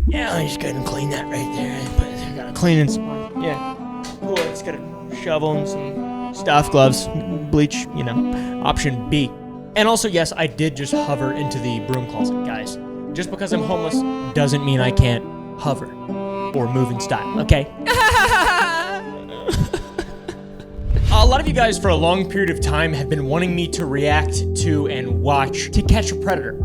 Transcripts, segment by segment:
Yeah, I just go ahead and clean that right there. Got a cleaning supply. Yeah. Cool. Just got a shovel and some stuff, gloves, bleach, you know. Option B. And also, yes, I did just hover into the broom closet, guys. Just because I'm homeless doesn't mean I can't hover or move in style, okay? A lot of you guys for a long period of time have been wanting me to react to and watch To Catch a Predator.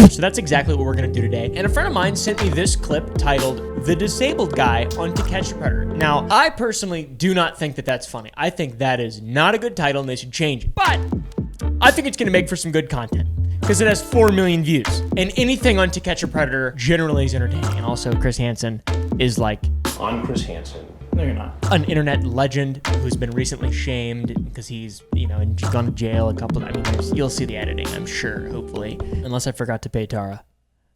So that's exactly what we're gonna do today. And a friend of mine sent me this clip titled The Disabled Guy on To Catch a Predator. Now, I personally do not think that that's funny. I think that is not a good title and they should change it. But I think it's gonna make for some good content because it has 4 million views. And anything on To Catch a Predator generally is entertaining. And also Chris Hansen is like... I'm Chris Hansen. No, you're not. An internet legend who's been recently shamed because he's, you know, gone to jail a couple of, I mean, you'll see the editing, I'm sure, hopefully. Unless I forgot to pay Tara.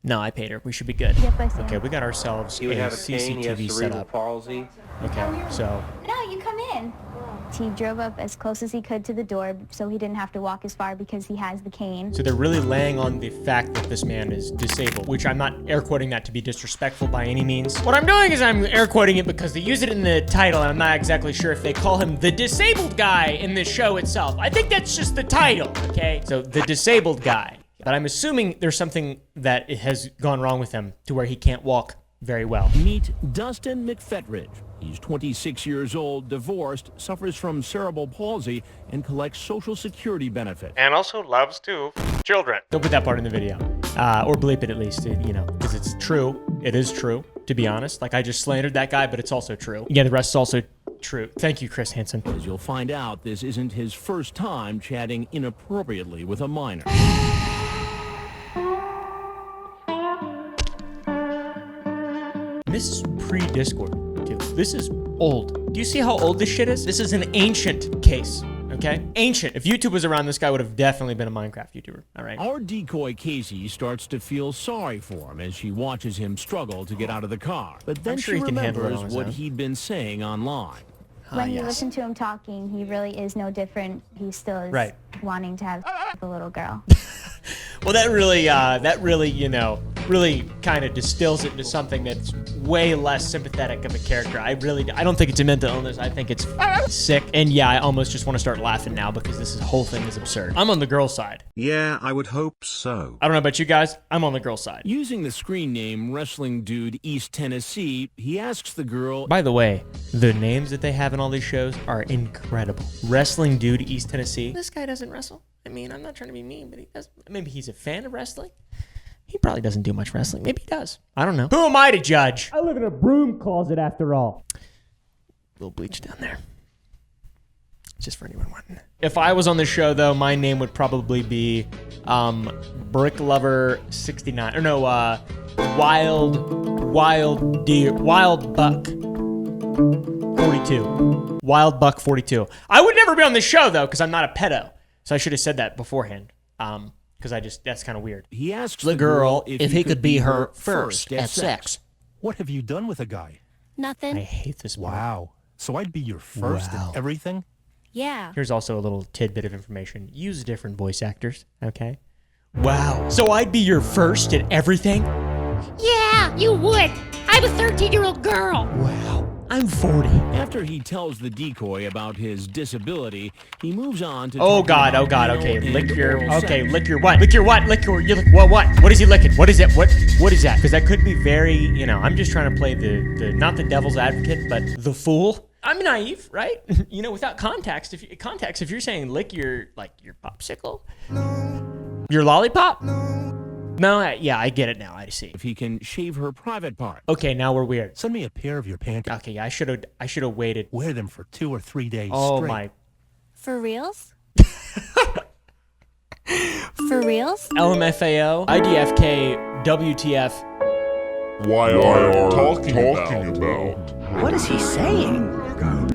No, I paid her. We should be good. Yep, I see. Okay, we got ourselves He would a have a cane, he has CCTV set cerebral up. palsy. Okay, so... No, you come in. He drove up as close as he could to the door so he didn't have to walk as far because he has the cane. So they're really laying on the fact that this man is disabled, which I'm not air quoting that to be disrespectful by any means. What I'm doing is I'm air quoting it because they use it in the title and I'm not exactly sure if they call him the disabled guy in the show itself. I think that's just the title, okay? So the disabled guy. But I'm assuming there's something that has gone wrong with him to where he can't walk very well. Meet Dustin McFetridge. He's 26 years old, divorced, suffers from cerebral palsy, and collects Social Security benefits. And also loves to children. Don't put that part in the video. Or bleep it at least, you know, because it's true. It is true, to be honest. Like, I just slandered that guy, but it's also true. Yeah, the rest is also true. Thank you, Chris Hansen. As you'll find out, this isn't his first time chatting inappropriately with a minor. This is pre-Discord, too. This is old. Do you see how old this shit is? This is an ancient case, okay? Ancient. If YouTube was around, this guy would have definitely been a Minecraft YouTuber, all right? Our decoy Casey starts to feel sorry for him as she watches him struggle to get out of the car. But then sure she he can handle it remembers on his what own. he'd been saying online. When you yes. listen to him talking, he really is no different. He still is Right. wanting to have the little girl. Well, that really, you know, really kind of distills it into something that's way less sympathetic of a character. I don't think it's a mental illness. I think it's sick. And yeah, I almost just want to start laughing now because this whole thing is absurd. I'm on the girl side. Yeah, I would hope so. I don't know about you guys. I'm on the girl side. Using the screen name Wrestling Dude East Tennessee, he asks the girl, By the way, the names that they have in all these shows are incredible. Wrestling Dude East Tennessee. This guy doesn't wrestle. I mean, I'm not trying to be mean, but he does. Maybe he's a fan of wrestling. He probably doesn't do much wrestling. Maybe he does. I don't know. Who am I to judge? I live in a broom closet after all. A little bleach down there. Just for anyone wanting. If I was on the show, though, my name would probably be Brick Lover 69. Or no, Wild Buck 42. Wild Buck 42. I would never be on the show, though, because I'm not a pedo. So I should have said that beforehand. Because that's kind of weird. he asks The girl if he could be her first at sex. What have you done with a guy? Nothing. I hate this part. Wow. So I'd be your first Wow. at everything? Yeah. Here's also a little tidbit of information. Use different voice actors, okay? Wow. So I'd be your first at everything? Yeah, you would. I'm a 13-year-old girl. Wow. I'm 40. After he tells the decoy about his disability, he moves on to Oh talking God, about oh God, anal okay. and Lick your, oral okay, sex. lick your what? Lick your what? Lick your, you lick, what is he licking? What is it? What is that? Because that could be very, you know, I'm just trying to play the not the devil's advocate, but the fool. I'm naive, right? You know, without context, if you're saying lick your, like, your popsicle? No. Your lollipop? No, yeah, I get it now. I see. If he can shave her private part. Okay, now we're weird. Send me a pair of your panties. Okay, yeah, I should have waited. Wear them for 2 or 3 days Oh straight. my. For reals? For reals? LMFAO, IDFK, WTF. Why are talking about? What is he saying?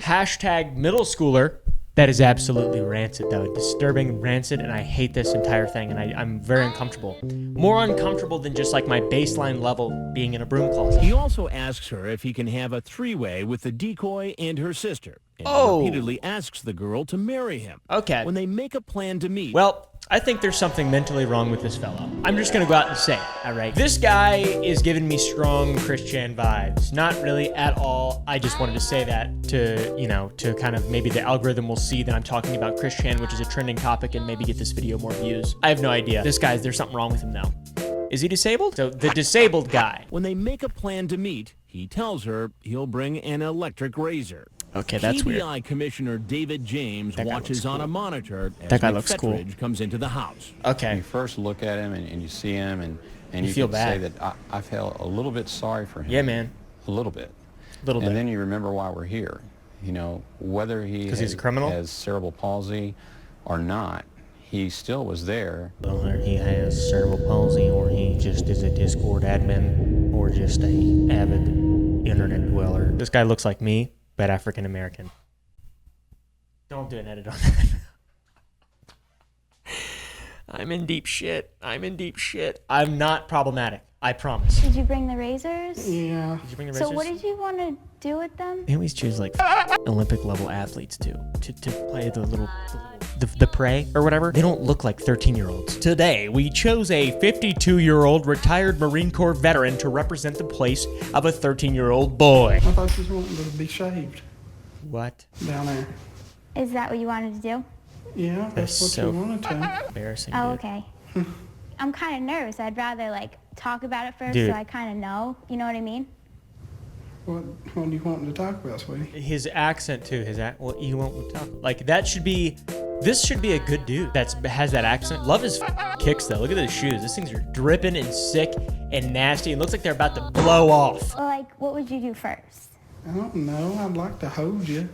Hashtag middle schooler. That is absolutely rancid, though. Disturbing, rancid, and I hate this entire thing, and I'm very uncomfortable. More uncomfortable than just like my baseline level being in a broom closet. He also asks her if he can have a three-way with the decoy and her sister. and Oh. repeatedly asks the girl to marry him. Okay. When they make a plan to meet, Well, I think there's something mentally wrong with this fellow. I'm just gonna go out and say it, all right? This guy is giving me strong Christian vibes. Not really at all. I just wanted to say that to, you know, to kind of maybe the algorithm will see that I'm talking about Christian, which is a trending topic, and maybe get this video more views. I have no idea. This guy's, there's something wrong with him though. Is he disabled? So the disabled guy. when they make a plan to meet, he tells her he'll bring an electric razor. Okay, that's weird. TBI Commissioner David James That guy watches looks on cool. a monitor as That guy looks cool. McFetridge comes into the house. Okay. You first look at him and you see him and you feel can say bad. that I felt a little bit sorry for him. Yeah, man. A little bit. Little bit. And then you remember why we're here. You know, whether he 'Cause he's a criminal? has cerebral palsy or not, he still was there. Whether he has cerebral palsy or he just is a Discord admin or just a avid internet dweller. This guy looks like me, but African American. Don't do an edit on that. I'm in deep shit. I'm in deep shit. I'm not problematic. I promise. Did you bring the razors? Yeah. Did you bring the So razors? what did you want to do with them? They always choose like Olympic level athletes to play the prey or whatever. They don't look like 13-year-olds. Today, we chose a 52-year-old retired Marine Corps veteran to represent the place of a 13-year-old boy. I thought you was wanting to be shaved What? down there. Is that what you wanted to do? Yeah, That's that's what so you wanted to. embarrassing, Oh, dude. okay. I'm kind of nervous. I'd rather like talk about it first Dude. so I kind of know. You know what I mean? What are you wanting to talk about, sweetie? His accent too. What you won't talk like that should be. This should be a good dude that has that accent. Love his kicks though. Look at those shoes. These things are dripping and sick and nasty. It looks like they're about to blow off. Well, like, what would you do first? I don't know. I'd like to hold you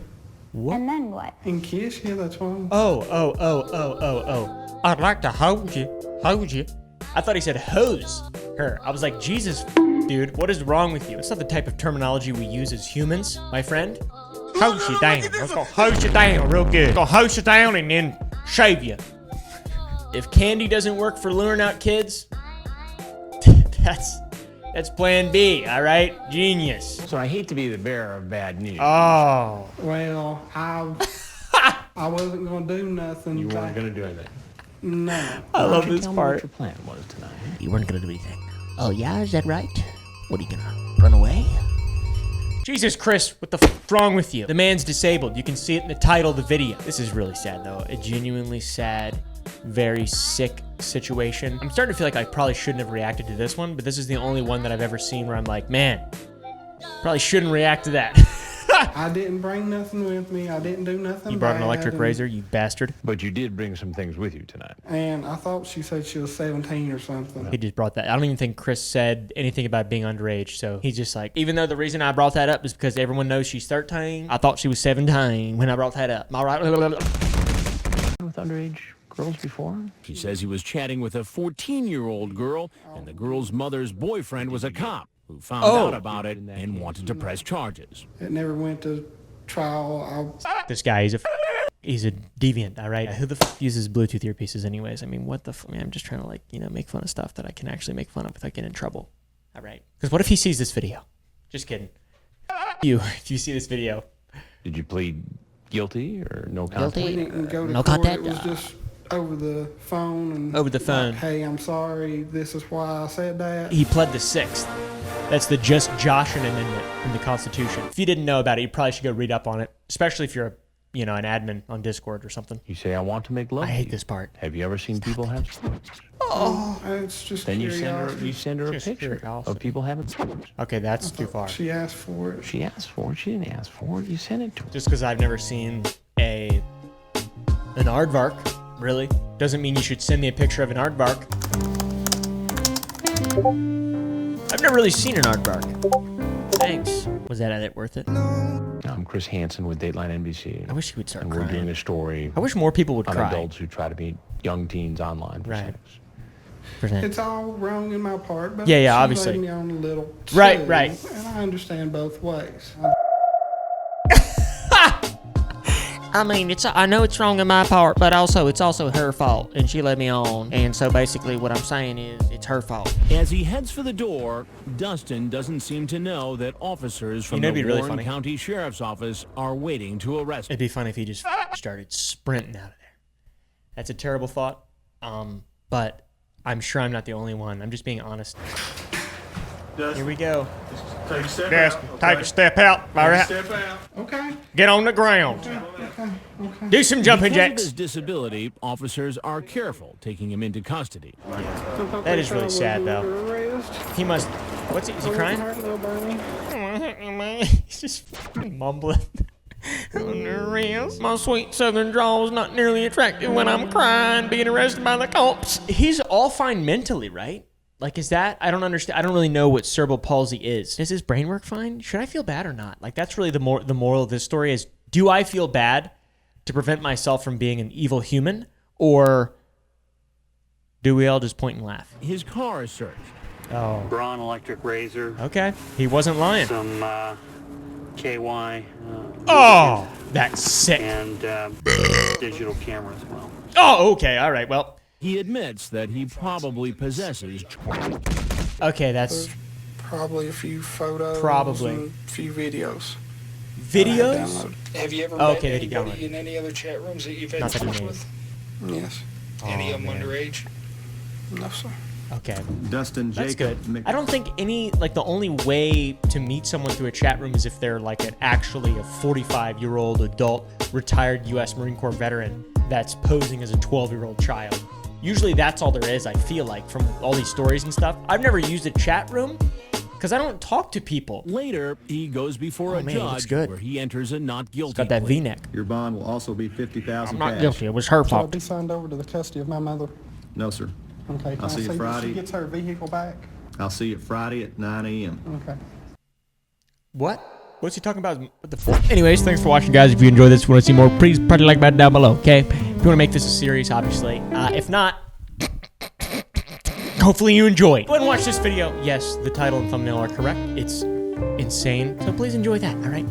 What? And then what? and kiss you. That's why. Oh. I'd like to hold you. Hold you. I thought he said hose her. I was like, Jesus, dude, what is wrong with you? It's not the type of terminology we use as humans, my friend. Hose you down. Let's go hose you down real good. Go hose you down and then shave you. If candy doesn't work for luring out kids, that's plan B, all right? Genius. So I hate to be the bearer of bad news. Oh. Well, I wasn't gonna do nothing. You weren't going to do anything. No. I love Why don't you this tell me what part. your plan was tonight. You weren't gonna do anything. Oh yeah, is that right? What are you gonna run away? Jesus, Chris, what the f wrong with you? The man's disabled. You can see it in the title of the video. This is really sad though. A genuinely sad, very sick situation. I'm starting to feel like I probably shouldn't have reacted to this one, but this is the only one that I've ever seen where I'm like, man, probably shouldn't react to that. I didn't bring nothing with me. I didn't do nothing. You brought an bad, electric and- razor, you bastard. But you did bring some things with you tonight. And I thought she said she was 17 or something. He just brought that. I don't even think Chris said anything about being underage. So he's just like, even though the reason I brought that up is because everyone knows she's 13, I thought she was 17 when I brought that up. All right. With underage girls before? He says he was chatting with a 14-year-old girl, and the girl's mother's boyfriend was a cop who found out about it and wanted to press charges. It never went to trial. This guy, he's a deviant, all right? Who the f uses Bluetooth earpieces anyways? I mean, what the f I mean, I'm just trying to, like, you know, make fun of stuff that I can actually make fun of without getting in trouble, all right? Because what if he sees this video? Just kidding. If you see this video. Did you plead guilty or no contest? We didn't go to no court. contact? It was just over the phone. And Over the phone. Like, hey, I'm sorry. This is why I said that. He pled the 6th. That's the just Joshing Amendment in the Constitution. If you didn't know about it, you probably should go read up on it, especially if you're, you know, an admin on Discord or something. You say, I want to make love I to hate you. this part. Have you ever seen people have sex? It's just Then you curiosity. send her a Just picture curiosity. of people having sex. Okay, that's too far. She asked for it. She asked for it. She didn't ask for it. You sent it to her. Just because I've never seen an aardvark, really, doesn't mean you should send me a picture of an aardvark. I've never really seen an aardvark. Thanks. Was that edit worth it? I'm Chris Hansen with Dateline NBC. I wish he would start And we're doing crying. a story I wish more people would on cry. adults who try to meet young teens online for Right. sex. Present. It's all wrong in my part, but Yeah, she obviously. laid me on a little Right, too, right. And I understand both ways. I mean, I know it's wrong on my part, but also it's also her fault, and she led me on. And so basically what I'm saying is it's her fault. As he heads for the door, Dustin doesn't seem to know that officers from the Warren County Sheriff's Office are waiting to arrest him. It'd be funny if he just started sprinting out of there. That's a terrible thought, but I'm sure I'm not the only one. I'm just being honest. Here we go. Take a step Dustin, out. take a step out. All right. Step out. Okay. Get on the ground. Okay. Do some jumping Because of jacks. his disability, officers are careful taking him into custody. That is really sad, though. He must. What's he? Is he crying? He's just mumbling. My sweet southern drawl is not nearly attractive when I'm crying, being arrested by the cops. He's all fine mentally, right? Like, is that? I don't understand. I don't really know what cerebral palsy is. Does his brain work fine? Should I feel bad or not? Like, that's really the moral of this story is, do I feel bad to prevent myself from being an evil human? Or do we all just point and laugh? His car is searched. Oh. Braun electric razor. Okay. He wasn't lying. Some KY. Oh, that's sick. And digital camera as well. Oh, okay. All right. Well. He admits that he probably possesses. Okay, that's probably a few photos. Probably and a few videos. Videos? Have you ever met anybody in any other chat rooms that you've had sex with? Yes. Any of them underage? No, sir. Okay. Dustin, that's Jacob, good. I don't think the only way to meet someone through a chat room is if they're like actually a 45-year-old adult retired U.S. Marine Corps veteran that's posing as a 12-year-old child. Usually that's all there is, I feel like, from all these stories and stuff. I've never used a chat room because I don't talk to people. Later, he goes before a judge where he enters a not guilty Got that V-neck. Your bond will also be $50,000. I'm not guilty. It was her Shall I fault. be signed over to the custody of my mother? No, sir. Okay. Can I'll see you that Friday. she gets her vehicle back? I'll see you Friday at 9 a.m. Okay. What? What's he talking about? What the fuck? Anyways, thanks for watching, guys. If you enjoyed this, want to see more, please press the like button down below, okay? If you want to make this a series, obviously. If not, hopefully you enjoy. Go ahead and watch this video. Yes, the title and thumbnail are correct. It's insane. So please enjoy that, all right?